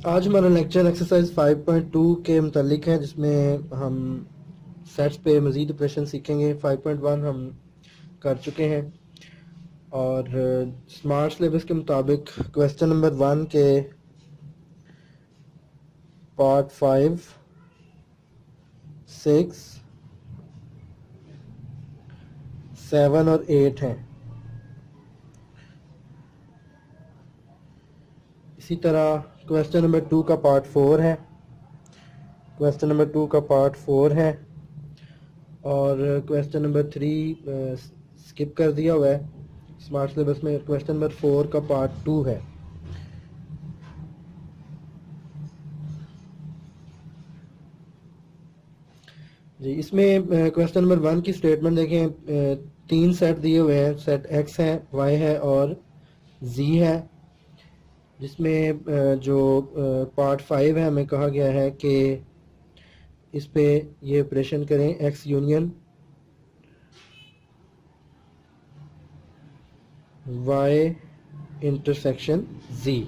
आज हमारा lecture exercise 5.2 के मुतालिक है, जिसमें हम सेट्स पे मज़ीद ऑपरेशन सीखेंगे। 5.1 हम कर चुके हैं और स्मार्ट सिलेबस के मुताबिक क्वेश्चन नंबर 1 के पार्ट 5, 6, 7 और 8 हैं। इसी तरह क्वेश्चन नंबर 2 का पार्ट 4 है, क्वेश्चन नंबर 2 का पार्ट 4 है और क्वेश्चन नंबर 3 स्किप कर दिया हुआ है स्मार्ट सिलेबस में। क्वेश्चन नंबर 4 का पार्ट 2 है। जी, इसमें क्वेश्चन नंबर 1 की स्टेटमेंट देखें। 3 सेट दिए हुए हैं, सेट एक्स है, वाई है और जी है, जिसमें जो पार्ट 5 है हमें कहा गया है कि इस पे ये ऑपरेशन करें, एक्स यूनियन वाई इंटरसेक्शन जी।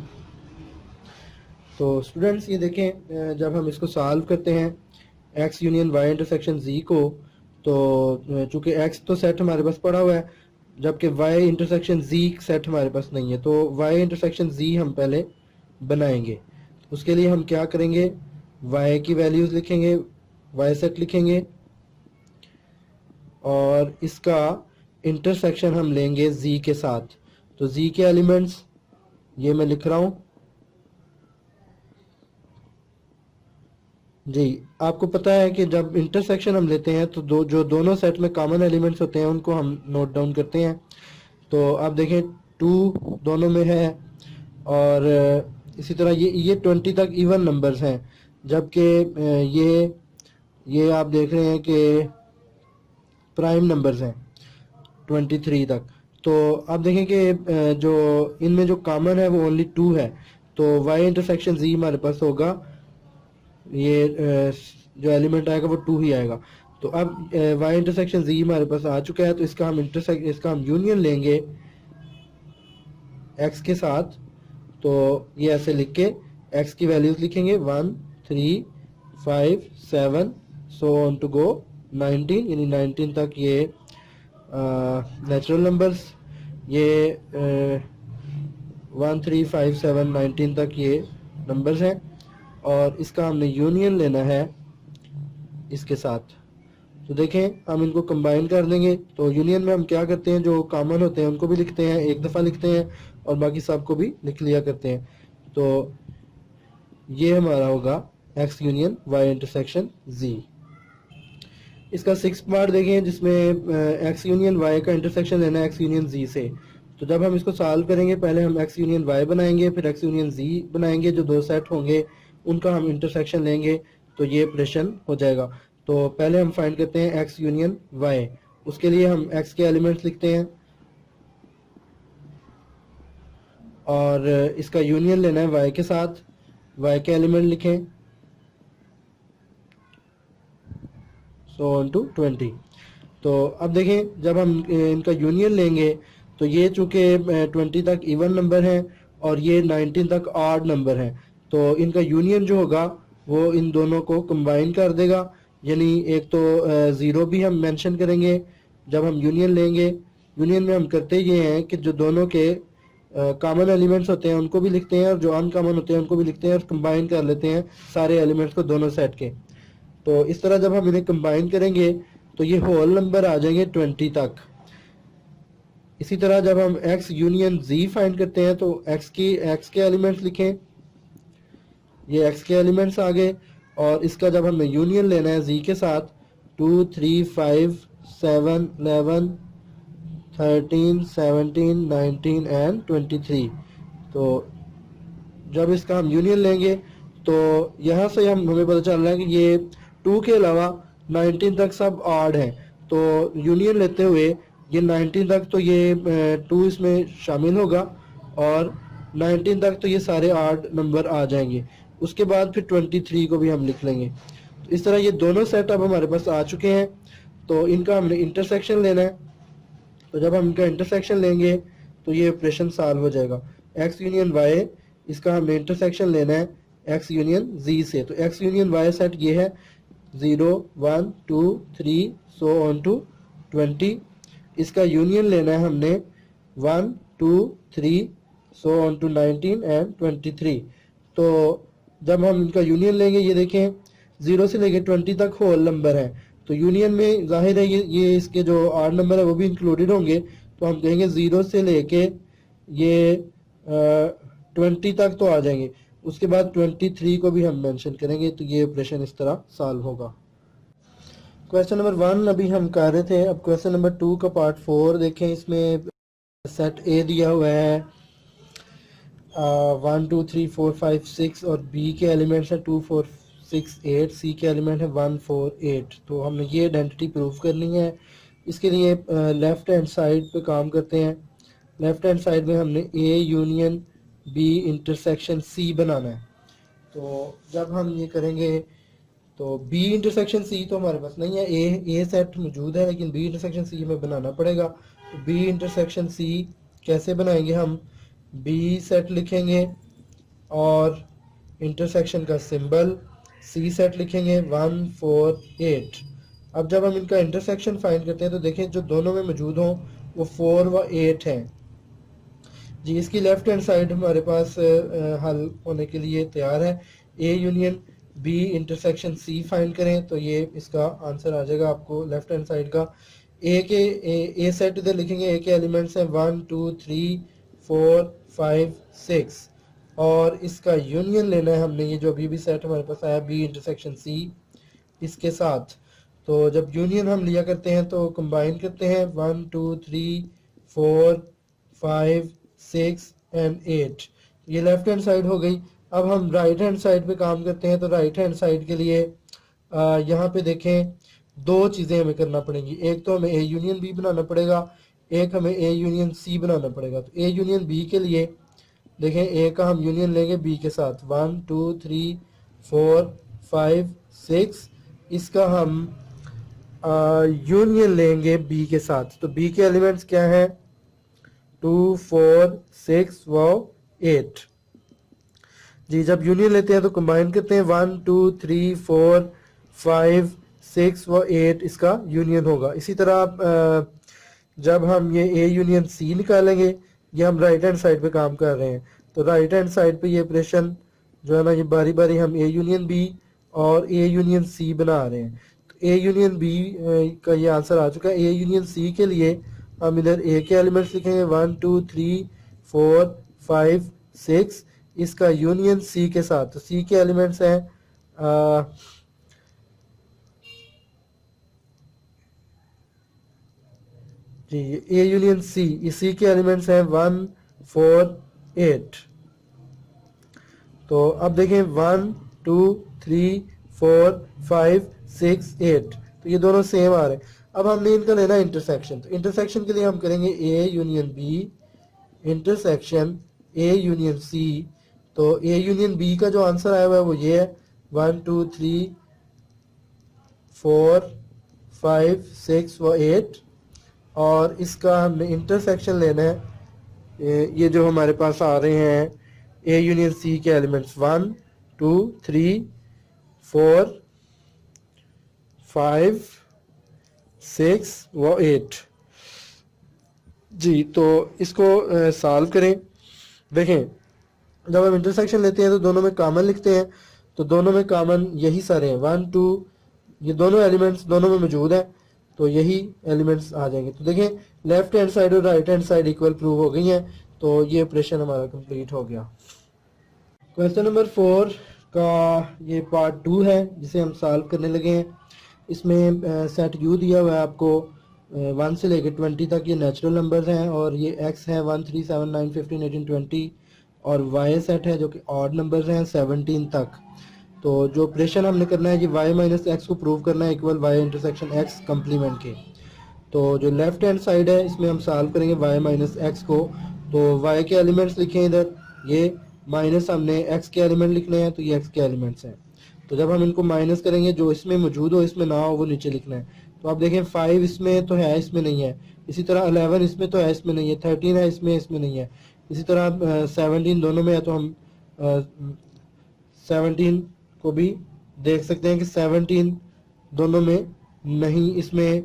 तो स्टूडेंट्स ये देखें, जब हम इसको सॉल्व करते हैं एक्स यूनियन वाई इंटरसेक्शन जी को, तो चूंकि एक्स तो सेट हमारे पास पड़ा हुआ है, जबकि वाई इंटरसेक्शन जी सेट हमारे पास नहीं है, तो वाई इंटरसेक्शन जी हम पहले बनाएंगे। उसके लिए हम क्या करेंगे, वाई की वैल्यूज लिखेंगे, वाई सेट लिखेंगे और इसका इंटरसेक्शन हम लेंगे जी के साथ। तो जी के एलिमेंट्स ये मैं लिख रहा हूँ। जी, आपको पता है कि जब इंटरसेक्शन हम लेते हैं तो जो दोनों सेट में कॉमन एलिमेंट्स होते हैं उनको हम नोट डाउन करते हैं। तो आप देखें 2 दोनों में है और इसी तरह ये 20 तक इवन नंबर्स हैं, जबकि ये आप देख रहे हैं कि प्राइम नंबर्स हैं 23 तक। तो आप देखें कि जो इनमें जो कॉमन है वो ओनली 2 है, तो वाई इंटरसेक्शन जी हमारे पास होगा, ये जो एलिमेंट आएगा वो 2 ही आएगा। तो अब वाई इंटरसेक्शन जी हमारे पास आ चुका है, तो इसका हम यूनियन लेंगे एक्स के साथ। तो ये ऐसे लिख के एक्स की वैल्यूज लिखेंगे 1, 3, 5, 7 सो ऑन टू गो 19, यानी 19 तक ये नेचुरल नंबर्स, ये 1, 3, 5, 7, 19 तक ये नंबर्स हैं और इसका हमने यूनियन लेना है इसके साथ। तो देखें हम इनको कंबाइन कर देंगे। तो यूनियन में हम क्या करते हैं, जो कॉमन होते हैं उनको भी लिखते हैं, एक दफ़ा लिखते हैं और बाकी सब को भी लिख लिया करते हैं। तो ये हमारा होगा एक्स यूनियन वाई इंटरसेक्शन जी। इसका 6 पार्ट देखें, जिसमें एक्स यूनियन वाई का इंटरसेक्शन लेना है एक्स यूनियन जी से। तो जब हम इसको सॉल्व करेंगे, पहले हम एक्स यूनियन वाई बनाएंगे, फिर एक्स यूनियन जी बनाएंगे। जो दो सेट होंगे उनका हम इंटरसेक्शन लेंगे, तो ये ऑपरेशन हो जाएगा। तो पहले हम फाइंड करते हैं एक्स यूनियन वाई। उसके लिए हम एक्स के एलिमेंट्स लिखते हैं और इसका यूनियन लेना है वाई के साथ। वाई के एलिमेंट लिखें सो ऑन टू 20। तो अब देखें जब हम इनका यूनियन लेंगे, तो ये चूंकि 20 तक इवन नंबर हैं और ये 19 तक ऑड नंबर हैं, तो इनका यूनियन जो होगा वो इन दोनों को कंबाइन कर देगा। यानी एक तो ज़ीरो भी हम मेंशन करेंगे जब हम यूनियन लेंगे। यूनियन में हम करते ये हैं कि जो दोनों के कॉमन एलिमेंट्स होते हैं उनको भी लिखते हैं और जो अनकॉमन होते हैं उनको भी लिखते हैं और कंबाइन कर लेते हैं सारे एलिमेंट्स को दोनों सेट के। तो इस तरह जब हम इन्हें कंबाइन करेंगे तो ये होल नंबर आ जाएंगे 20 तक। इसी तरह जब हम x यूनियन z फाइंड करते हैं, तो x के एलिमेंट्स लिखें, ये x के एलिमेंट्स आ गए और इसका जब हमें यूनियन लेना है z के साथ, 2, 3, 5, 7, 11, 13, 17, 19 एंड 23। तो जब इसका हम यूनियन लेंगे तो यहाँ से हमें पता चल रहा है कि ये 2 के अलावा 19 तक सब ऑड है। तो यूनियन लेते हुए ये 19 तक तो ये 2 इसमें शामिल होगा और 19 तक तो ये सारे ऑड नंबर आ जाएंगे। उसके बाद फिर 23 को भी हम लिख लेंगे। तो इस तरह ये दोनों सेट अब हमारे पास आ चुके हैं, तो इनका हमने इंटरसेक्शन लेना है। तो जब हम इनका इंटरसेक्शन लेंगे तो ये ऑपरेशन सॉल्व हो जाएगा। एक्स यूनियन वाई, इसका हमने इंटरसेक्शन लेना है एक्स यूनियन जी से। तो एक्स यूनियन वाई सेट ये है 0 1 2 3 सो ऑन टू 20। इसका यूनियन लेना है हमने 1 2 3 सो ऑन टू 19 एंड 23। तो जब हम इनका यूनियन लेंगे, ये देखें 0 से लेके 20 तक होल नंबर है, तो यूनियन में जाहिर है ये इसके जो आड नंबर है वो भी इंक्लूडेड होंगे। तो हम कहेंगे 0 से लेके ये 20 तक तो आ जाएंगे, उसके बाद 23 को भी हम मेंशन करेंगे। तो ये ऑपरेशन इस तरह सॉल्व होगा। क्वेश्चन नंबर 1 अभी हम कर रहे थे। अब क्वेश्चन नंबर 2 का पार्ट 4 देखें। इसमें सेट ए दिया हुआ है 1 2 3 4 5 6 और बी के एलिमेंट्स हैं 2 4 6 8, सी के एलिमेंट है 1 4 8। तो हमने ये आइडेंटिटी प्रूव करनी है। इसके लिए लेफ्ट हैंड साइड पे काम करते हैं। लेफ्ट हैंड साइड में हमने A union B intersection C बनाना है। तो जब हम ये करेंगे तो बी इंटरसेक्शन सी तो हमारे पास नहीं है, ए सेट मौजूद है, लेकिन बी इंटरसेक्शन सी हमें बनाना पड़ेगा। तो बी इंटरसेक्शन सी कैसे बनाएंगे हम, बी सेट लिखेंगे और इंटरसेक्शन का सिंबल, सी सेट लिखेंगे 1 4 8। अब जब हम इनका इंटरसेक्शन फाइंड करते हैं तो देखें जो दोनों में मौजूद हों वो 4 व 8 हैं जी। इसकी लेफ्ट हैंड साइड हमारे पास हल होने के लिए तैयार है। A union B intersection C find करें तो ये इसका आंसर आ जाएगा आपको लेफ्ट हैंड साइड का। ए सेट इधर लिखेंगे, ए के एलिमेंट्स हैं 1 2 3 4 5 6 और इसका यूनियन लेना है हमने, ये जो अभी भी सेट हमारे पास आया बी इंटरसेक्शन सी इसके साथ। तो जब यूनियन हम लिया करते हैं तो कंबाइन करते हैं 1 2 3 4 5 6 एंड 8। ये लेफ्ट हैंड साइड हो गई। अब हम राइट हैंड साइड पे काम करते हैं। तो राइट हैंड साइड के लिए यहाँ पे देखें दो चीज़ें हमें करना पड़ेंगी। एक तो हमें ए यूनियन बी बनाना पड़ेगा, एक हमें ए यूनियन सी बनाना पड़ेगा। तो ए यूनियन बी के लिए देखें ए का हम यूनियन लेंगे बी के साथ 1 2 3 4 5 6। इसका हम यूनियन लेंगे बी के साथ। तो बी के एलिमेंट्स क्या हैं 2 4 6 व 8 जी। जब यूनियन लेते हैं तो कंबाइन करते हैं 1 2 3 4 5 6 व 8 इसका यूनियन होगा। इसी तरह जब हम ये ए यूनियन सी निकालेंगे, ये हम राइट हैंड साइड पे काम कर रहे हैं। तो राइट हैंड साइड पे ये ऑपरेशन जो है ना, ये बारी बारी हम ए यूनियन बी और ए यूनियन सी बना रहे हैं। तो ए यूनियन बी का ये आंसर आ चुका है। ए यूनियन सी के लिए हम इधर ए के एलिमेंट्स लिखेंगे 1 2 3 4 5 6, इसका यूनियन सी के साथ। तो सी के एलिमेंट्स हैं जी ए यूनियन सी, इसी के एलिमेंट्स हैं 1 4 8। तो अब देखें 1 2 3 4 5 6 8, तो ये दोनों सेम आ रहे हैं। अब हमने इनका लेना इंटरसेक्शन। तो इंटरसेक्शन के लिए हम करेंगे A union B intersection A union C. तो ए यूनियन बी का जो आंसर आया हुआ है वो ये है 1 2 3 4 5 6 व 8 और इसका हमने इंटरसेक्शन लेना है। ये जो हमारे पास आ रहे हैं ए यूनियन सी के एलिमेंट्स 1 2 3 4 5 6 व 8 जी। तो इसको सॉल्व करें। देखें जब हम इंटरसेक्शन लेते हैं तो दोनों में कॉमन लिखते हैं। तो दोनों में कॉमन यही सारे हैं 1 2, ये दोनों एलिमेंट्स दोनों में मौजूद हैं, तो यही एलिमेंट्स आ जाएंगे। तो देखें लेफ्ट हैंड साइड और right hand side equal prove हो गई हैं। तो ये ऑपरेशन हमारा कंप्लीट हो गया। क्वेश्चन नंबर 4 का ये पार्ट 2 है जिसे हम सॉल्व करने लगे हैं। इसमें सेट यू दिया हुआ है आपको 1 से लेकर 20 तक, ये नेचुरल नंबर्स हैं और ये एक्स है 1 3 7 9 15 18 20 और वाई सेट है जो कि ऑड नंबर्स हैं 17 तक। तो जो ऑपरेशन हमने करना है ये y माइनस एक्स को प्रूव करना है equal y intersection x complement के। तो जो लेफ्ट हैंड साइड है इसमें हम सॉल्व करेंगे y माइनस एक्स को। तो y के एलिमेंट्स लिखे हैं इधर, ये माइनस हमने x के एलिमेंट लिखने हैं, तो ये x के एलिमेंट्स हैं। तो जब हम इनको माइनस करेंगे जो इसमें मौजूद हो इसमें ना हो वो नीचे लिखना है। तो आप देखें 5 इसमें तो है इसमें नहीं है, इसी तरह 11 इसमें तो है इसमें नहीं है, 13 है इसमें नहीं है, इसी तरह 17 दोनों में है तो हम 17 को भी देख सकते हैं कि 17 दोनों में नहीं। इसमें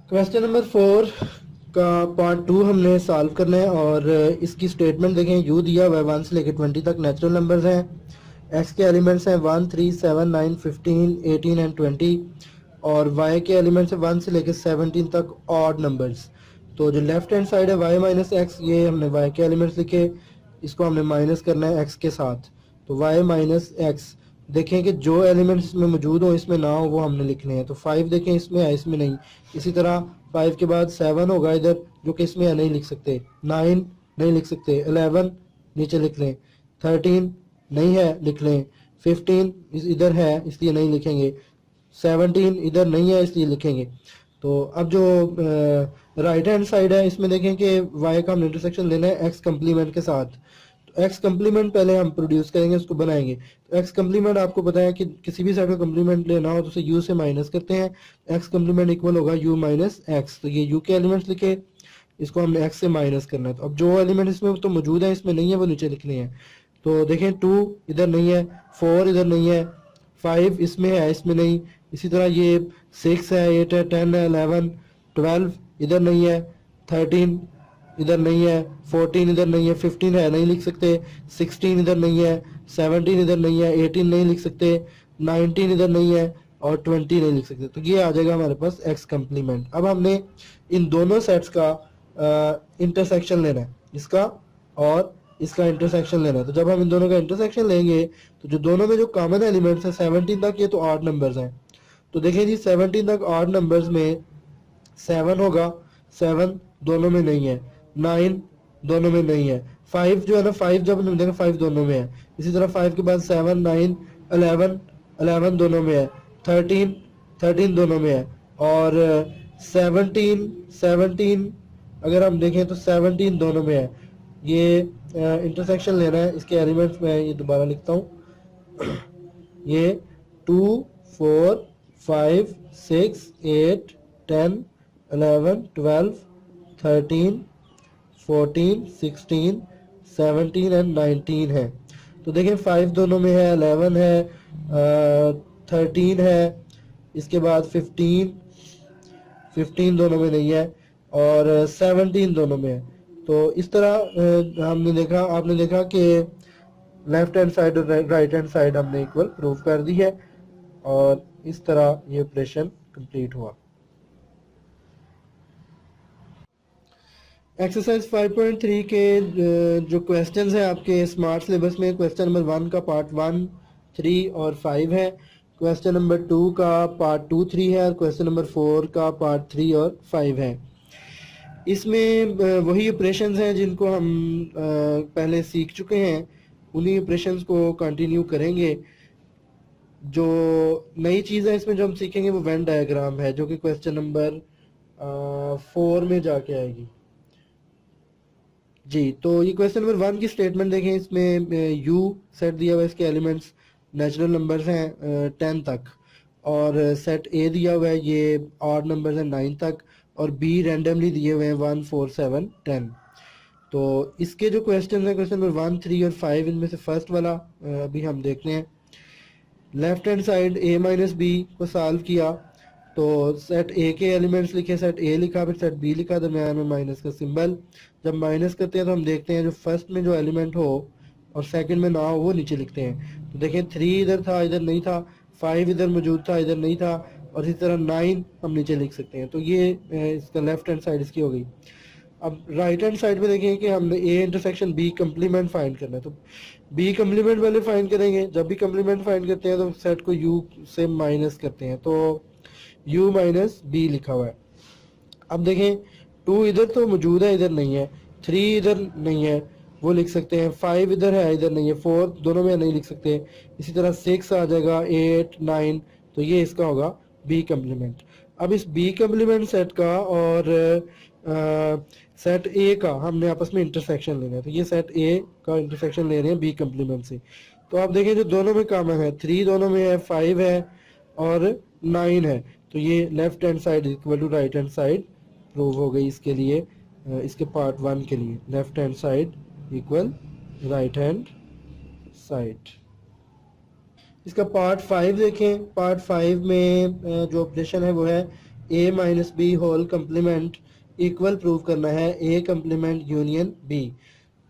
क्वेश्चन नंबर 4 का पार्ट 2 हमने सॉल्व करना है और इसकी स्टेटमेंट देखें। यू दिया हुआ है 1 से लेकर 20 तक नेचुरल नंबर्स हैं। एक्स के एलिमेंट्स हैं 1, 3, 7, 9, 15, 18 एंड 20 और वाई के एलिमेंट्स हैं 1 से लेकर 17 तक ऑड नंबर्स। तो जो लेफ्ट हैंड साइड है वाई माइनस एक्स, ये हमने वाई के एलिमेंट्स लिखे, इसको हमने माइनस करना है एक्स के साथ। तो वाई माइनस एक्स, देखें कि जो एलिमेंट्स इसमें मौजूद हो इसमें ना हो वो हमने लिखने हैं। तो 5 देखें इसमें है, इसमें नहीं। इसी तरह 5 के बाद 7 होगा इधर, जो कि इसमें है, नहीं लिख सकते। 9 नहीं लिख सकते। 11 नीचे लिख लें। 13 नहीं है, लिख लें। 15 इधर है इसलिए नहीं लिखेंगे। 17 इधर नहीं है इसलिए लिखेंगे। तो अब जो राइट हैंड साइड है इसमें देखें कि वाई का हम इंटरसेक्शन लेना है एक्स कम्प्लीमेंट के साथ। तो एक्स कम्प्लीमेंट पहले हम प्रोड्यूस करेंगे, उसको बनाएंगे। तो एक्स कम्प्लीमेंट आपको पता है कि किसी भी साइड का कम्प्लीमेंट लेना हो तो उसे यू से माइनस करते हैं। एक्स कम्प्लीमेंट इक्वल होगा यू माइनस एक्स। तो ये यू के एलिमेंट्स लिखे, इसको हमने एक्स से माइनस करना है। तो अब जो एलिमेंट इसमें तो मौजूद है इसमें नहीं है वो नीचे लिखने हैं। तो देखें 2 इधर नहीं है, 4 इधर नहीं है, 5 इसमें है, इसमें नहीं। इसी तरह ये 6 है, 8 है, 10 है, 11, 12 इधर नहीं है, 13 इधर नहीं है, 14 इधर नहीं है, 15 है, नहीं लिख सकते। 16 इधर नहीं है, 17 इधर नहीं है, 18 नहीं लिख सकते, 19 इधर नहीं है और 20 नहीं लिख सकते। तो ये आ जाएगा हमारे पास एक्स कम्प्लीमेंट। अब हमने इन दोनों सेट्स का इंटरसेक्शन लेना है, इसका और इसका इंटरसेक्शन लेना है। तो जब हम इन दोनों का इंटरसेक्शन लेंगे तो जो दोनों में जो कॉमन एलिमेंट्स हैं 17 तक, ये तो ऑड नंबर्स हैं। तो देखें जी 17 तक ऑड नंबर्स में 7 होगा, 7 दोनों में नहीं है। 9 दोनों में नहीं है। 5 जो है ना, 5 जब हम देखें 5 दोनों में है। इसी तरह 5 के बाद 7, 9, 11, 11 दोनों में है। 13, 13 दोनों में है। और 17, 17 अगर हम देखें तो 17 दोनों में है। ये इंटरसेक्शन लेना है, इसके एलिमेंट्स में ये दोबारा लिखता हूँ। ये 2, 4, 5, 6, 8, 10, 11, 12, 13, 14, 16, 17 एंड 19 है। तो देखें 5 दोनों में है, 11 है, 13 है, इसके बाद 15 दोनों में नहीं है और 17 दोनों में है। तो इस तरह हमने देखा, आपने देखा कि लेफ्ट हैंड साइड और राइट हैंड साइड हमने इक्वल प्रूव कर दी है और इस तरह ये ऑपरेशन कंप्लीट हुआ। एक्सरसाइज 5.3 के जो क्वेश्चंस हैं आपके स्मार्ट सिलेबस में, क्वेश्चन नंबर 1 का पार्ट 1, 3 और 5 है। क्वेश्चन नंबर 2 का पार्ट 2, 3 है और क्वेश्चन नंबर 4 का पार्ट 3 और 5 है। इसमें वही ऑपरेशंस हैं जिनको हम पहले सीख चुके हैं, उन्हीं ऑपरेशंस को कंटिन्यू करेंगे। जो नई चीज़ है इसमें जो हम सीखेंगे वो वेन डायग्राम है, जो कि क्वेश्चन नंबर 4 में जाके आएगी जी। तो ये क्वेश्चन नंबर 1 की स्टेटमेंट देखें। इसमें यू सेट दिया हुआ है, इसके एलिमेंट्स नेचुरल नंबर्स हैं 10 तक और सेट ए दिया हुआ है, ये ऑड नंबर्स हैं 9 तक और बी रैंडमली दिए हुए हैं 1, 4, 7, 10। तो इसके जो क्वेश्चन हैं क्वेश्चन नंबर 1, 3 और 5, इनमें से फर्स्ट वाला अभी हम देखते हैं। Left hand side a minus B को सॉल्व किया तो सेट ए के एलिमेंट्स लिखे, सेट ए लिखा, फिर सेट बी लिखा, दरम्यान में माइनस का सिंबल। जब माइनस करते हैं तो हम देखते हैं जो फर्स्ट में जो एलिमेंट हो और सेकंड में ना हो वो नीचे लिखते हैं। तो देखें 3 इधर था, इधर नहीं था, 5 इधर मौजूद था, इधर नहीं था और इसी तरह 9 हम नीचे लिख सकते हैं। तो ये इसका लेफ्ट हैंड साइड इसकी हो गई। अब राइट हैंड साइड पे देखें कि हमने A intersection B complement find करना है। तो बी कम्प्लीमेंट वाले फाइंड करेंगे। जब भी कम्प्लीमेंट फाइंड करते हैं तो सेट को यू से माइनस करते हैं, तो u माइनस बी लिखा हुआ है। अब देखें 2 इधर तो मौजूद है, इधर नहीं है, 3 इधर नहीं है, वो लिख सकते हैं, 5 इधर है, इधर नहीं है, 4 दोनों में नहीं लिख सकते। इसी तरह 6 आ जाएगा, 8, 9, तो ये इसका होगा बी कम्प्लीमेंट। अब इस बी कम्प्लीमेंट सेट का और सेट ए का हमने आपस में इंटरसेक्शन लेना है। तो ये सेट ए का इंटरसेक्शन ले रहे हैं बी कम्प्लीमेंट से। तो आप देखें जो दोनों में कॉमन है, 3 दोनों में है, 5 है और 9 है। तो ये left hand side equal to right hand side prove हो गई इसके लिए, इसके पार्ट 1 के लिए left hand side equal right hand side. इसका पार्ट 5 देखें। पार्ट 5 में जो ऑपरेशन है वो है a minus B whole complement equal prove करना है a कम्प्लीमेंट यूनियन b।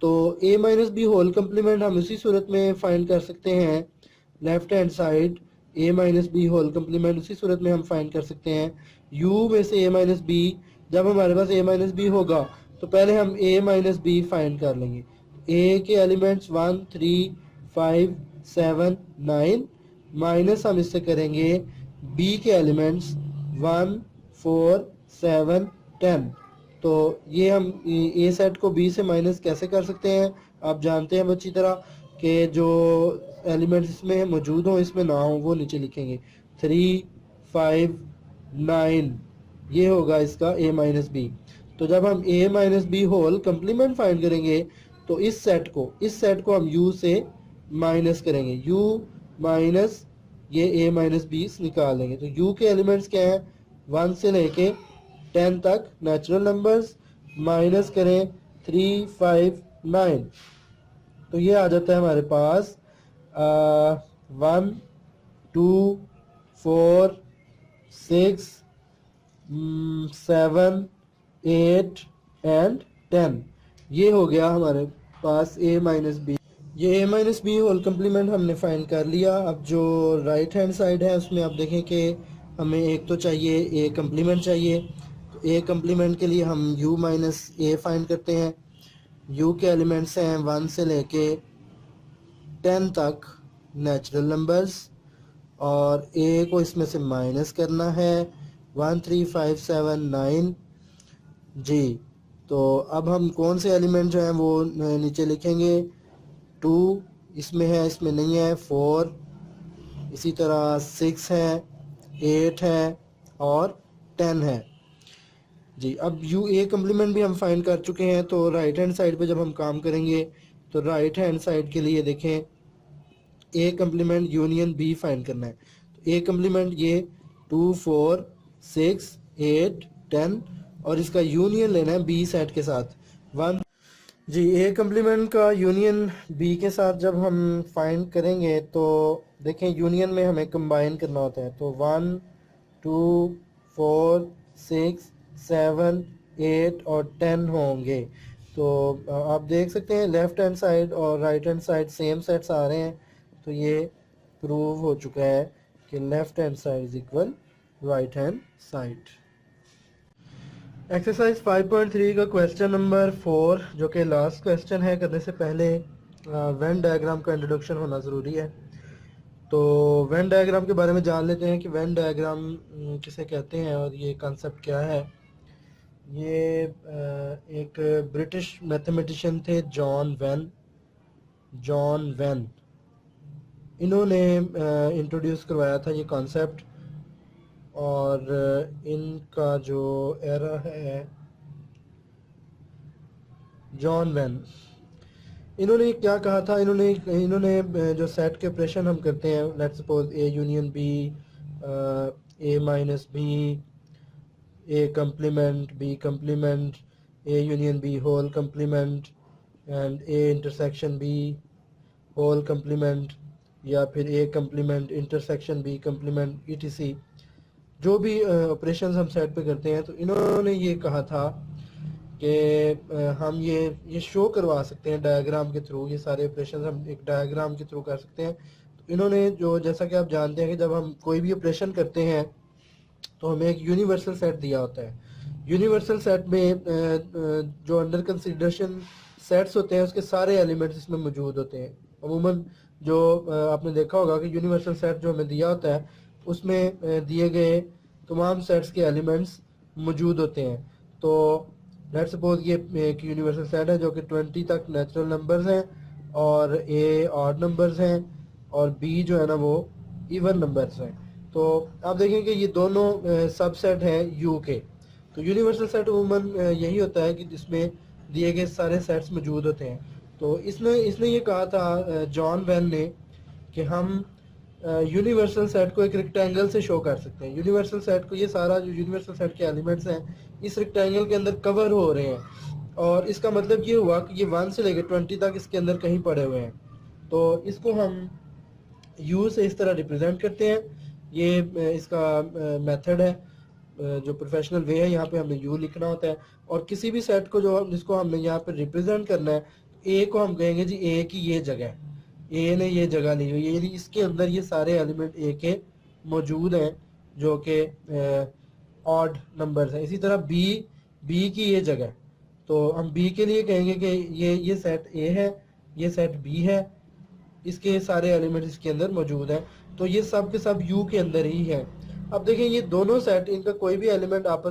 तो a minus B whole complement हम उसी सूरत में फाइंड कर सकते हैं left hand side. a minus B whole complement उसी सूरत में हम फाइंड कर सकते हैं u में से a माइनस बी। जब हमारे पास a माइनस बी होगा तो पहले हम a माइनस बी फाइंड कर लेंगे। a के एलिमेंट्स 1 3 5 7 9 माइनस हम इससे करेंगे b के एलिमेंट्स 1 4 7 10। तो ये हम ए सेट को बी से माइनस कैसे कर सकते हैं आप जानते हैं अच्छी तरह कि जो एलिमेंट्स इसमें मौजूद हों इसमें ना हो वो नीचे लिखेंगे 3 5 9 ये होगा इसका a माइनस बी। तो जब हम a minus B whole complement find करेंगे तो इस सेट को हम u से माइनस करेंगे u माइनस ये a माइनस बी निकाल लेंगे। तो u के एलिमेंट्स क्या हैं 1 से लेके 10 तक नेचुरल नंबर्स माइनस करें 3 5 9 तो ये आ जाता है हमारे पास 1 2 4 6 7 8 एंड 10। ये हो गया हमारे पास a माइनस बी। ये a minus B whole complement हमने फाइंड कर लिया। अब जो राइट हैंड साइड है उसमें आप देखें कि हमें एक तो चाहिए a कम्प्लीमेंट चाहिए। तो a कम्प्लीमेंट के लिए हम u माइनस a फाइंड करते हैं। u के एलिमेंट्स हैं 1 से लेके 10 तक नेचुरल नंबर्स और a को इसमें से माइनस करना है 1 3 5 7 9 जी। तो अब हम कौन से एलिमेंट जो हैं वो नीचे लिखेंगे 2 इसमें है इसमें नहीं है 4 इसी तरह 6 है 8 है और 10 है जी। अब यू ए कम्प्लीमेंट भी हम फाइंड कर चुके हैं। तो राइट हैंड साइड पे जब हम काम करेंगे तो राइट हैंड साइड के लिए देखें A complement union B find करना है। तो ए कम्प्लीमेंट ये 2 4 6 8 10 और इसका यूनियन लेना है बी सेट के साथ 1 जी। ए कम्प्लीमेंट का यूनियन बी के साथ जब हम फाइंड करेंगे तो देखें यूनियन में हमें कंबाइन करना होता है। तो 1 2 4 6 7 8 और 10 होंगे। तो आप देख सकते हैं लेफ़्ट हैंड साइड और right hand side same sets आ रहे हैं। तो ये प्रूव हो चुका है कि left hand side is equal right hand side. Exercise 5.3 का क्वेश्चन नंबर 4 जो कि लास्ट क्वेश्चन है करने से पहले वेन डायग्राम का इंट्रोडक्शन होना ज़रूरी है। तो वेन डायग्राम के बारे में जान लेते हैं कि वेन डायग्राम किसे कहते हैं और ये कंसेप्ट क्या है। ये एक ब्रिटिश मैथमेटिशियन थे जॉन वेन इन्होंने इंट्रोड्यूस करवाया था ये कॉन्सेप्ट। और इनका जो एरा है जॉन वेन इन्होंने क्या कहा था। इन्होंने जो सेट के ऑपरेशन हम करते हैं let's suppose A union B A minus B A complement B complement A union B whole complement and A intersection B whole complement या फिर A complement intersection B complement ETC जो भी operations हम set पे करते हैं। तो इन्होंने ये कहा था कि हम ये शो करवा सकते हैं डायग्राम के थ्रू। ये सारे ऑपरेशंस हम एक डायग्राम के थ्रू कर सकते हैं। तो इन्होंने जो जैसा कि आप जानते हैं कि जब हम कोई भी ऑपरेशन करते हैं तो हमें एक यूनिवर्सल सेट दिया होता है। यूनिवर्सल सेट में जो अंडर कंसिडरेशन सेट्स होते हैं उसके सारे एलिमेंट्स इसमें मौजूद होते हैं। अमूमन जो आपने देखा होगा कि यूनिवर्सल सेट जो हमें दिया होता है उसमें दिए गए तमाम सेट्स के एलिमेंट्स मौजूद होते हैं। तो लेट्स सपोज ये एक यूनिवर्सल सेट है जो कि 20 तक नेचुरल नंबर्स हैं और ए ऑड नंबर्स हैं और बी जो है ना वो इवन नंबर्स हैं। तो आप देखें कि ये दोनों सबसेट हैं यू के। तो यूनिवर्सल सेट अमूमन यही होता है कि जिसमें दिए गए सारे सेट्स मौजूद होते हैं। तो इसने ये कहा था जॉन वेन ने कि हम यूनिवर्सल सेट को एक रेक्टेंगल से शो कर सकते हैं। यूनिवर्सल सेट को ये सारा जो यूनिवर्सल सेट के एलिमेंट्स हैं इस रेक्टेंगल के अंदर कवर हो रहे हैं। और इसका मतलब ये हुआ कि ये 1 से लेकर 20 तक इसके अंदर कहीं पड़े हुए हैं। तो इसको हम यू से इस तरह रिप्रेजेंट करते हैं। ये इसका मेथड है, जो प्रोफेशनल वे है। यहाँ पे हमें यू लिखना होता है और किसी भी सेट को जो जिसको हमने यहाँ पे रिप्रेजेंट करना है, ए को हम कहेंगे जी ए की ये जगह, ए ने ये जगह ली हुई है, यानी इसके अंदर ये सारे एलिमेंट ए के मौजूद हैं जो कि ऑड नंबर्स हैं। इसी तरह बी की ये जगह, तो हम बी के लिए कहेंगे कि ये सेट ए है, ये सेट बी है, इसके सारे एलिमेंट इसके अंदर मौजूद हैं। तो ये सब के सब यू के अंदर ही है। अब देखें ये दोनों सेट, इनका कोई भी एलिमेंट आपस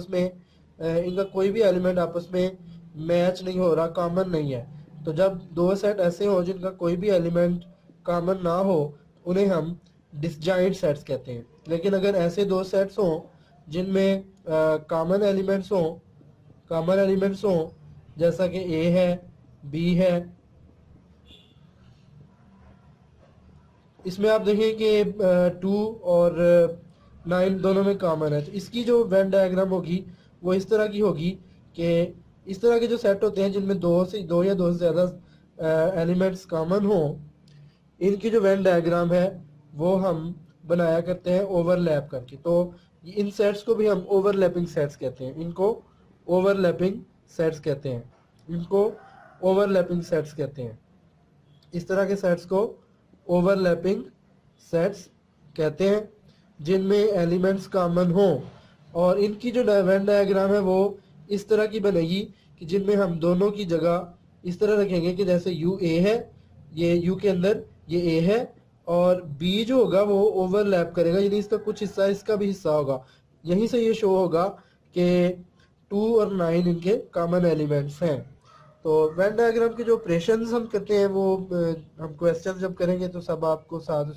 में मैच नहीं हो रहा, कॉमन नहीं है। तो जब दो सेट ऐसे हो जिनका कोई भी एलिमेंट कॉमन ना हो, उन्हें हम डिसजॉइंट सेट्स कहते हैं। लेकिन अगर ऐसे दो सेट्स हों जिनमें कॉमन एलिमेंट्स हों जैसा कि ए है, बी है, इसमें आप देखें कि 2 और 9 दोनों में कॉमन है। तो इसकी जो वेन डायग्राम होगी वो इस तरह की होगी कि इस तरह के जो सेट होते हैं जिनमें दो या दो से ज़्यादा एलिमेंट्स कॉमन हो, इनकी जो वेन डायग्राम है वो हम बनाया करते हैं ओवरलैप करके। तो इन सेट्स को भी हम ओवरलैपिंग सेट्स कहते हैं, इनको ओवरलैपिंग सेट्स कहते हैं। इस तरह के सेट्स को ओवरलैपिंग सेट्स कहते हैं जिनमें एलिमेंट्स कॉमन हो। और इनकी जो वेन डायग्राम है वो इस तरह की बनेगी कि जिनमें हम दोनों की जगह इस तरह रखेंगे कि जैसे यू ए है, ये यू के अंदर ये ए है, और बी जो होगा वो ओवरलैप करेगा, यानी इसका कुछ हिस्सा इसका भी हिस्सा होगा। यहीं से ये शो होगा कि 2 और 9 इनके कॉमन एलिमेंट्स हैं। तो वेन डायग्राम के जो ऑपरेशंस हम करते हैं वो हम क्वेश्चन जब करेंगे तो सब आपको साथ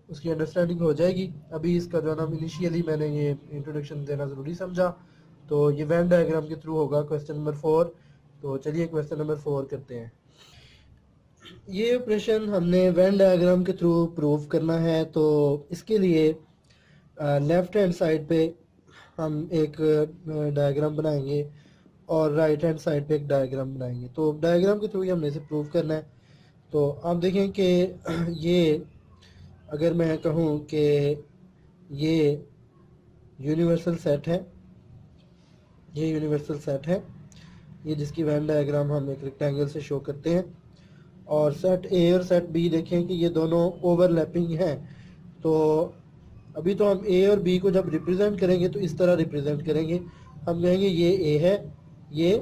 उसकी अंडरस्टैंडिंग हो जाएगी। अभी इसका जो है ना इनिशियली मैंने ये इंट्रोडक्शन देना ज़रूरी समझा। तो ये वेन डायग्राम के थ्रू होगा क्वेश्चन नंबर 4। तो चलिए क्वेश्चन नंबर 4 करते हैं। ये ऑपरेशन हमने वेन डायग्राम के थ्रू प्रूव करना है। तो इसके लिए लेफ्ट हैंड साइड पे हम एक डायग्राम बनाएंगे और राइट हैंड साइड पे एक डायग्राम बनाएंगे। तो डायग्राम के थ्रू ही हमने इसे प्रूव करना है। तो आप देखें कि ये अगर मैं कहूँ कि ये यूनिवर्सल सेट है, ये जिसकी वेन डायग्राम हम एक रेक्टेंगल से शो करते हैं, और सेट ए और सेट बी देखें कि ये दोनों ओवरलैपिंग हैं। तो अभी तो हम ए और बी को जब रिप्रेजेंट करेंगे तो इस तरह रिप्रेजेंट करेंगे, हम कहेंगे ये ए है, ये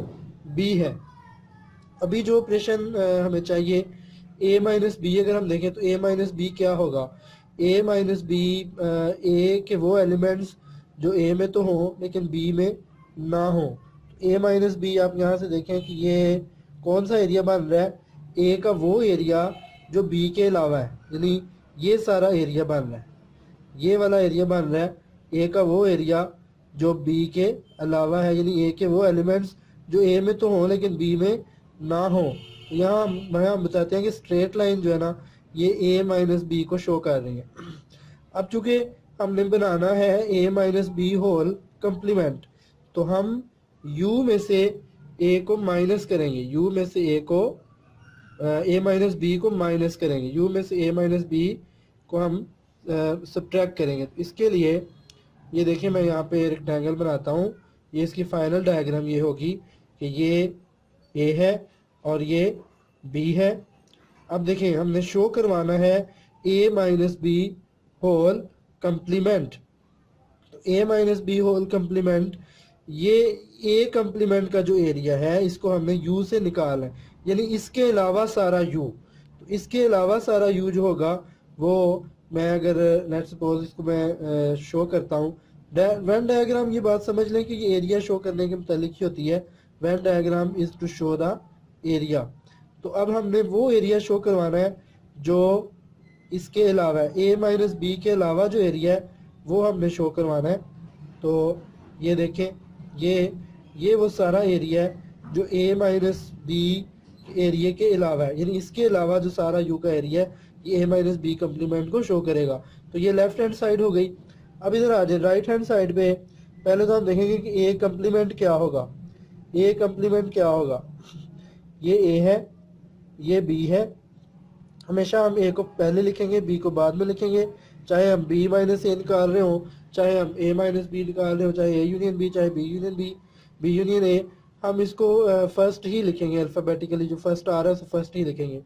बी है। अभी जो ऑपरेशन हमें चाहिए a माइनस बी, अगर हम देखें तो a माइनस बी क्या होगा, a माइनस बी ए के वो एलिमेंट्स जो a में तो हों लेकिन b में ना हो। a माइनस बी आप यहाँ से देखें कि ये कौन सा एरिया बन रहा है, a का वो एरिया जो b के अलावा है, यानी ये सारा एरिया बन रहा है, ये वाला एरिया बन रहा है a का वो एरिया जो b के अलावा है, यानी a के वो एलिमेंट्स जो a में तो हों लेकिन b में ना हो। यहाँ हम बताते हैं कि स्ट्रेट लाइन जो है ना ये a माइनस बी को शो कर रही है। अब चूंकि हमने बनाना है a minus B whole complement, तो हम u में से a को माइनस करेंगे, u में से a माइनस बी को माइनस करेंगे, u में से a माइनस बी को हम सब्ट्रैक्ट करेंगे। तो इसके लिए ये देखिए मैं यहाँ पे रेक्टेंगल बनाता हूँ। ये इसकी फाइनल डायग्राम ये होगी कि ये a है और ये b है। अब देखें हमने शो करवाना है a minus B whole complement. तो a minus B whole complement, ये a कंप्लीमेंट का जो एरिया है इसको हमने u से निकालना है, यानी इसके अलावा सारा u। तो इसके अलावा सारा u जो होगा वो मैं अगर लेट्स सपोज इसको मैं शो करता हूँ। वेन डायग्राम ये बात समझ लें कि ये एरिया शो करने के मुतालिक ही होती है। Venn diagram is to show the area. तो अब हमने वो एरिया शो करवाना है जो इसके अलावा है, a माइनस बी के अलावा जो एरिया है वो हमने शो करवाना है। तो ये देखें ये वो सारा एरिया है जो a माइनस बी एरिया के अलावा है, यानी इसके अलावा जो सारा u का एरिया है ये a माइनस बी कम्प्लीमेंट को शो करेगा। तो ये लेफ्ट हैंड साइड हो गई। अब इधर आ जाए राइट हैंड साइड पे, पहले तो हम देखेंगे कि a कम्प्लीमेंट क्या होगा। ए कम्प्लीमेंट क्या होगा, ये ए है, ये बी है, हमेशा हम ए को पहले लिखेंगे बी को बाद में लिखेंगे, चाहे हम बी माइनस ए निकाल रहे हो, चाहे हम ए माइनस बी निकाल रहे हो, चाहे ए यूनियन बी, चाहे B union B, B union A, हम इसको फर्स्ट ही लिखेंगे अल्फ़ाबेटिकली, जो फर्स्ट आ रहा है उसे फर्स्ट ही लिखेंगे।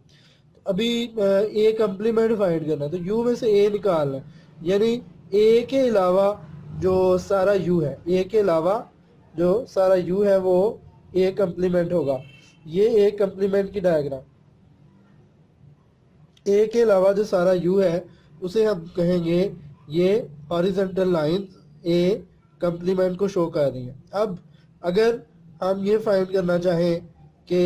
अभी ए कम्प्लीमेंट फाइंड करना है तो यू में से ए निकालना है, यानी ए के अलावा जो सारा यू है, ए के अलावा जो सारा यू है वो ए कम्प्लीमेंट होगा। ये ए कम्प्लीमेंट की डायग्राम, ए के अलावा जो सारा यू है उसे हम कहेंगे ये हॉरिजॉन्टल लाइंस ए कम्प्लीमेंट को शो कर रही हैं। अब अगर हम ये फाइंड करना चाहें कि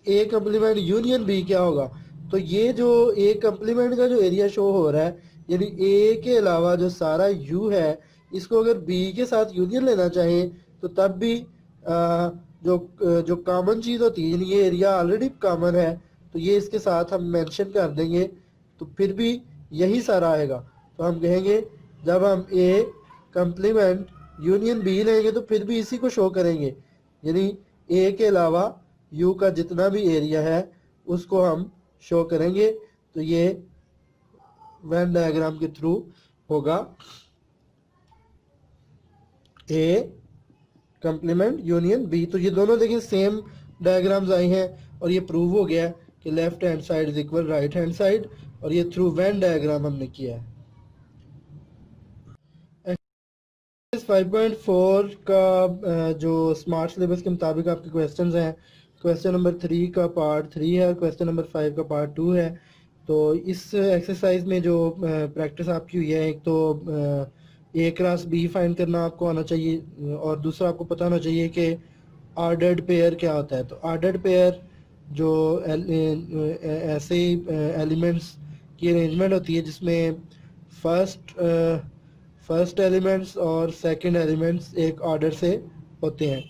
ए कम्प्लीमेंट यूनियन बी क्या होगा, तो ये जो ए कम्प्लीमेंट का जो एरिया शो हो रहा है, यानी ए के अलावा जो सारा यू है इसको अगर बी के साथ यूनियन लेना चाहें तो तब भी जो कॉमन चीज़ होती है, ये एरिया ऑलरेडी कॉमन है तो ये इसके साथ हम मेंशन कर देंगे, तो फिर भी यही सारा आएगा। तो हम कहेंगे जब हम ए कम्प्लीमेंट यूनियन बी लेंगे तो फिर भी इसी को शो करेंगे, यानी ए के अलावा यू का जितना भी एरिया है उसको हम शो करेंगे। तो ये वेन डायग्राम के थ्रू होगा ए कम्प्लीमेंट यूनियन बी। तो ये दोनों देखिए सेम डायग्राम्स आई हैं और ये प्रूव हो गया कि left hand side is equal right hand side, और ये थ्रू वेन डायग्राम हमने किया है। 5.4 का जो स्मार्ट सिलेबस के मुताबिक आपके क्वेश्चंस हैं, क्वेश्चन नंबर 3 का पार्ट 3 है और क्वेश्चन नंबर 5 का पार्ट 2 है। तो इस एक्सरसाइज में जो प्रैक्टिस आपकी हुई है, एक तो ए क्रॉस बी फाइंड करना आपको आना चाहिए और दूसरा आपको पता होना चाहिए कि ऑर्डर्ड पेयर क्या होता है। तो ऑर्डर्ड पेयर जो ऐसे एलिमेंट्स की अरेंजमेंट होती है जिसमें फर्स्ट एलिमेंट्स और सेकंड एलिमेंट्स एक ऑर्डर से होते हैं।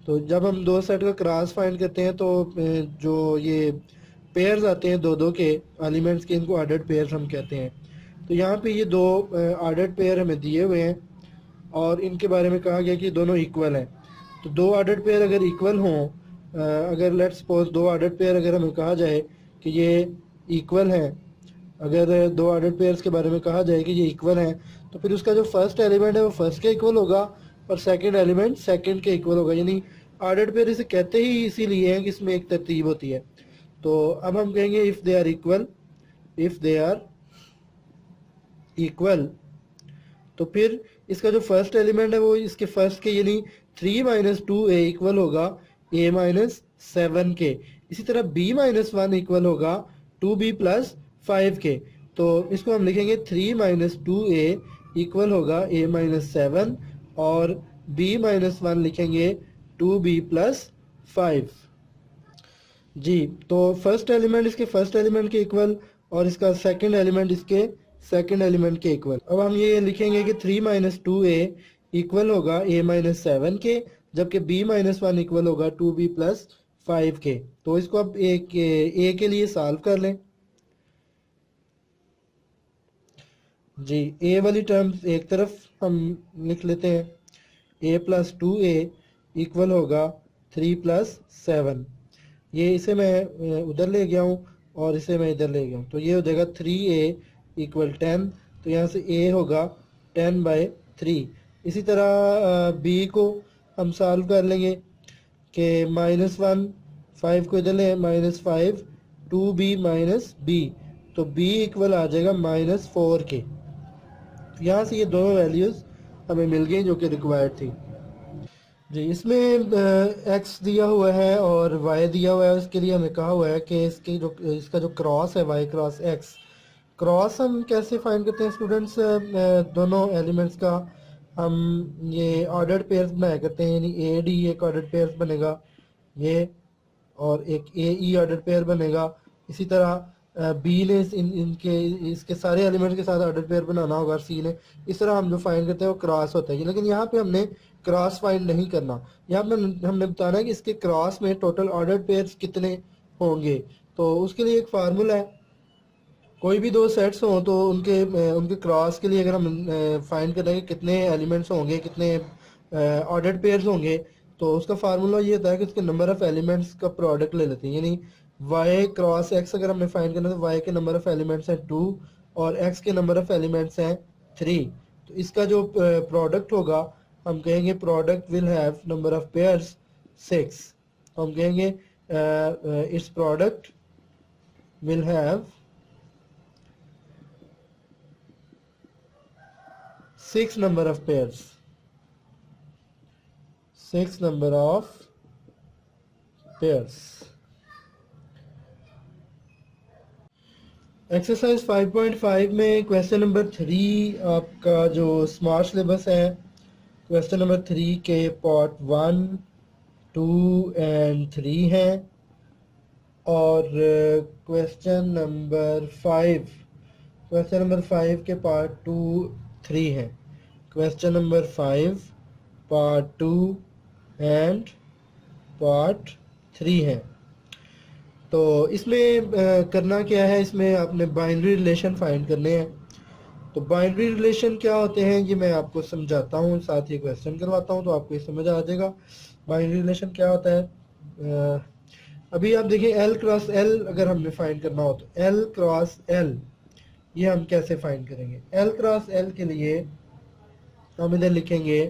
तो जब हम दो सेट का क्रॉस फाइंड करते हैं तो जो ये पेयर्स आते हैं दो दो के एलिमेंट्स के, इनको ऑर्डर्ड पेयर्स हम कहते हैं। तो यहाँ पे ये दो ऑर्डर्ड पेयर हमें दिए हुए हैं और इनके बारे में कहा गया कि दोनों इक्वल हैं। तो दो ऑर्डर्ड पेयर अगर इक्वल हों, अगर लेट्स सपोज दो ऑर्डर्ड पेयर अगर हमें कहा जाए कि ये इक्वल हैं, अगर दो ऑर्डर्ड पेयर्स के बारे में कहा जाए कि ये इक्वल हैं, तो फिर उसका जो फर्स्ट एलिमेंट है वो फर्स्ट के इक्वल होगा और सेकंड एलिमेंट सेकंड के इक्वल होगा। यानी ऑर्डर्ड पेयर इसे कहते ही इसीलिए हैं कि इसमें एक तरतीब होती है। तो अब हम कहेंगे इफ़ दे आर इक्वल, तो फिर इसका जो फर्स्ट एलिमेंट है वो इसके फर्स्ट के यानी 3 - 2a इक्वल होगा a - 7 के। इसी तरह b - 1 इक्वल होगा 2b + 5 के। तो इसको हम लिखेंगे 3 - 2a इक्वल होगा a - 7 और b - 1 लिखेंगे 2b + 5। जी, तो फर्स्ट एलिमेंट इसके फर्स्ट एलिमेंट के इक्वल और इसका सेकंड एलिमेंट इसके सेकंड एलिमेंट के इक्वल। अब हम ये लिखेंगे कि 3 - 2a इक्वल होगा a - 7 के, जबकि b - 1 इक्वल होगा 2b + 5 के। तो इसको अब a के लिए सॉल्व कर लें। जी, a वाली टर्म्स एक तरफ हम लिख लेते हैं, a + 2a इक्वल होगा 3 + 7। ये इसे मैं उधर ले गया हूँ और इसे मैं इधर ले गया हूँ, तो ये हो जाएगा 3a = 10। तो यहाँ से a होगा 10/3। इसी तरह b को हम सॉल्व कर लेंगे कि -1 5 को इधर ले, -5 2b - b, तो b इक्वल आ जाएगा -4 के। यहाँ से ये दोनों वैल्यूज़ हमें मिल गई जो कि रिक्वायर्ड थी। जी, इसमें x दिया हुआ है और y दिया हुआ है, उसके लिए हमें कहा हुआ है कि इसका जो क्रॉस है y क्रॉस x, क्रॉस हम कैसे फाइंड करते हैं स्टूडेंट्स, दोनों एलिमेंट्स का हम ये ऑर्डर्ड पेयर्स बनाया करते हैं, यानी ए डी एक ऑर्डर्ड पेयर्स बनेगा ये और एक ए ई ऑर्डर पेयर बनेगा। इसी तरह बी ने इनके इसके सारे एलिमेंट्स के साथ ऑर्डर पेयर बनाना होगा, सी ने। इस तरह हम जो फाइंड करते हैं वो क्रॉस होता है। लेकिन यहाँ पे हमने क्रॉस फाइंड नहीं करना, यहाँ पे हमने बताना है कि इसके क्रॉस में टोटल ऑर्डर पेयर्स कितने होंगे। तो उसके लिए एक फार्मूला है, कोई भी दो सेट्स हों तो उनके क्रॉस के लिए अगर हम फाइंड करेंगे कितने एलिमेंट्स होंगे, कितने ऑर्डर्ड पेयर्स होंगे, तो उसका फार्मूला ये होता है कि उसके नंबर ऑफ एलिमेंट्स का प्रोडक्ट ले लेते हैं, यानी y क्रॉस x अगर हमें फाइंड करना है तो y के नंबर ऑफ एलिमेंट्स हैं 2 और x के नंबर ऑफ एलिमेंट्स हैं 3। तो इसका जो प्रोडक्ट होगा हम कहेंगे product will have number of pairs 6। तो हम कहेंगे it's product will have 6 number of pairs, 6 number of pairs। Exercise 5.5 में क्वेश्चन नंबर 3 आपका जो स्मार्ट सिलेबस है, क्वेश्चन नंबर 3 के पार्ट 1, 2 एंड 3 हैं और क्वेश्चन नंबर 5 के पार्ट 2, 3 हैं। Question number 5 part 2 and part 3 है। तो इसमें करना क्या है, इसमें आपने बाइनरी रिलेशन फाइंड करने हैं। तो बाइनरी रिलेशन क्या होते हैं ये मैं आपको समझाता हूँ, साथ ही क्वेश्चन करवाता हूँ तो आपको ये समझ आ जाएगा बाइनरी रिलेशन क्या होता है। अभी आप देखिए L क्रॉस L अगर हमने फाइंड करना हो तो L क्रॉस L ये हम कैसे फाइंड करेंगे। L क्रॉस L के लिए हम इधर लिखेंगे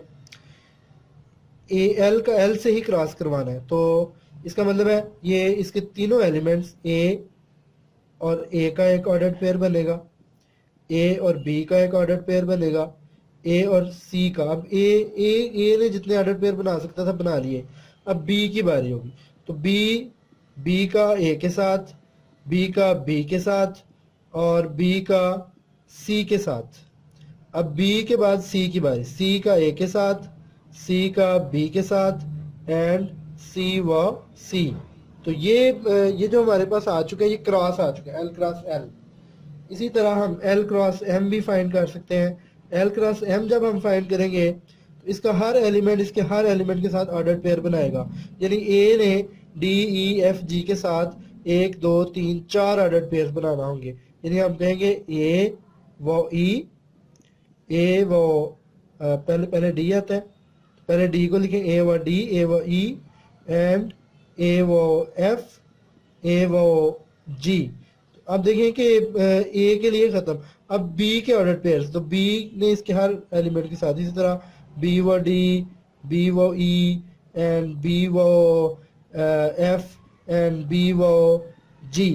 L का L से ही क्रॉस करवाना है, तो इसका मतलब है ये इसके तीनों एलिमेंट्स A और A का एक ऑर्डर्ड पेयर बनेगा, A और B का एक ऑर्डर्ड पेयर बनेगा, A और C का। अब A ने जितने ऑर्डर्ड पेयर बना सकता था बना लिए, अब B की बारी होगी। तो B का A के साथ, B का B के साथ और B का C के साथ। अब B के बाद C की बारी, C का A के साथ, C का B के साथ एंड C व C। तो ये जो हमारे पास आ चुका है ये क्रॉस आ चुका है L क्रॉस L। इसी तरह हम L क्रॉस M भी फाइंड कर सकते हैं। L क्रॉस M जब हम फाइंड करेंगे तो इसका हर एलिमेंट इसके हर एलिमेंट के साथ ऑर्डर्ड पेयर बनाएगा, यानी A ने D E F G के साथ 1 2 3 4 ऑर्डर्ड पेयर बनाना होंगे। यानी हम कहेंगे A व E, A व पहले D आता है, पहले D को लिखें A व D, A व E एंड A व F, A व G। अब देखें कि A के लिए ख़त्म। अब B के ऑर्डर पेयर्स, तो B ने इसके हर एलिमेंट के साथ, इसी तरह B व D, B व E एंड B व F एंड B व G।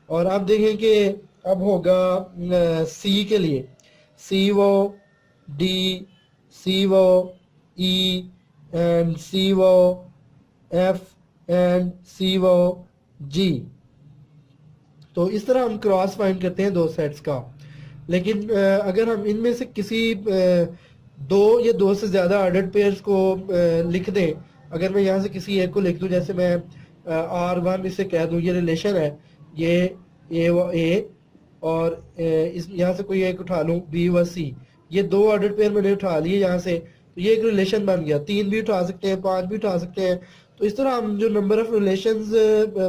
और अब देखें कि अब होगा C के लिए, C व D, C व E एंड C व F एंड C व G। तो इस तरह हम क्रॉस फाइंड करते हैं दो सेट्स का। लेकिन अगर हम इनमें से किसी दो या दो से ज़्यादा ऑर्डर्ड पेयर्स को लिख दें, अगर मैं यहाँ से किसी एक को लिख दूँ, जैसे मैं R1 इसे कह दूँ ये रिलेशन है, ये A व A और इस यहाँ से कोई एक उठा लूँ B व C, ये दो ऑर्डर्ड पेयर मैंने उठा लिए यहाँ से, तो ये एक रिलेशन बन गया। 3 भी उठा सकते हैं, 5 भी उठा सकते हैं। तो इस तरह हम जो नंबर ऑफ रिलेशंस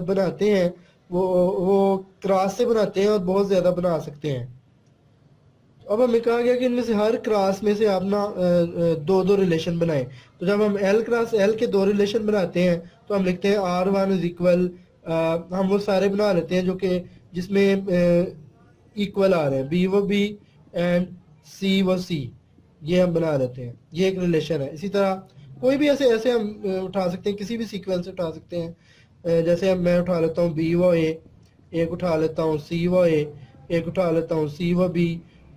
बनाते हैं वो क्रॉस से बनाते हैं और बहुत ज़्यादा बना सकते हैं। अब हमें कहा गया कि इनमें से हर क्रॉस में से आप ना दो दो रिलेशन बनाएं। तो जब हम L क्रॉस L के दो रिलेशन बनाते हैं तो हम लिखते हैं R1 इज इक्वल, हम वो सारे बना लेते हैं जो कि जिसमें इक्वल आ रहे हैं, B व B एंड C व C, ये हम बना लेते हैं, ये एक रिलेशन है। इसी तरह कोई भी ऐसे हम उठा सकते हैं, किसी भी सीक्वेंस से उठा सकते हैं। जैसे मैं उठा लेता हूँ B व A, एक उठा लेता हूँ C व A, एक उठा लेता हूँ C व B।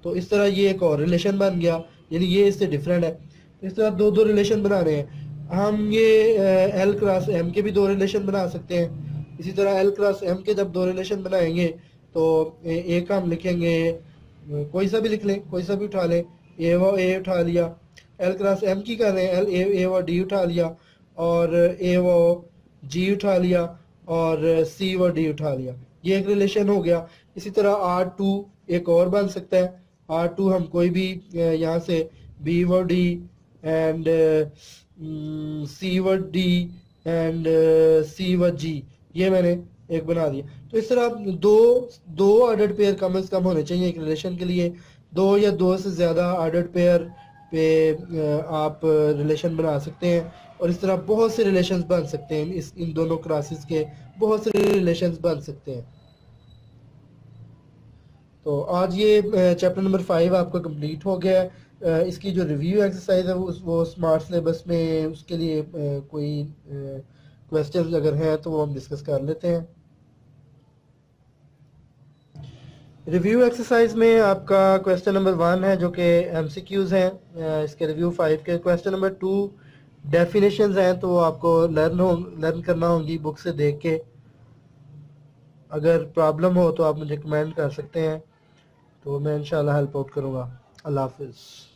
तो इस तरह ये एक और रिलेशन बन गया, यानी ये इससे डिफरेंट है। तो इस तरह दो दो रिलेशन बना रहे हैं हम। ये L क्रॉस M के भी दो रिलेशन बना सकते हैं। इसी तरह L क्रॉस M के जब दो रिलेशन बनाएंगे तो एक हम लिखेंगे, कोई सा भी लिख लें, कोई सा भी उठा लें, A व A उठा लिया। L क्रॉस M की कर रहे हैं, A व D उठा लिया और A व G उठा लिया और C व D उठा लिया, ये एक रिलेशन हो गया। इसी तरह R2 एक और बन सकता है। R2 हम कोई भी यहाँ से B व D एंड C व D एंड C व G, ये मैंने एक बना दिया। तो इस तरह दो ऑर्डर्ड पेयर कम से कम होने चाहिए एक रिलेशन के लिए। दो या दो से ज़्यादा ऑर्डर्ड पेयर पे आप रिलेशन बना सकते हैं और इस तरह बहुत से रिलेशंस बन सकते हैं, इन दोनों क्लासेस के बहुत से रिलेशंस बन सकते हैं। तो आज ये चैप्टर नंबर 5 आपका कंप्लीट हो गया है। इसकी जो रिव्यू एक्सरसाइज है वो स्मार्ट सिलेबस में उसके लिए कोई क्वेश्चंस अगर हैं तो वो हम डिस्कस कर लेते हैं। रिव्यू एक्सरसाइज में आपका क्वेश्चन नंबर 1 है जो कि एमसीक्यूज हैं। इसके रिव्यू 5 के क्वेश्चन नंबर 2 डेफिनेशंस हैं, तो आपको लर्न करना होंगी बुक से देख के। अगर प्रॉब्लम हो तो आप मुझे कमेंट कर सकते हैं, तो मैं इंशाल्लाह हेल्प आउट करूँगा। अल्लाह हाफिज़।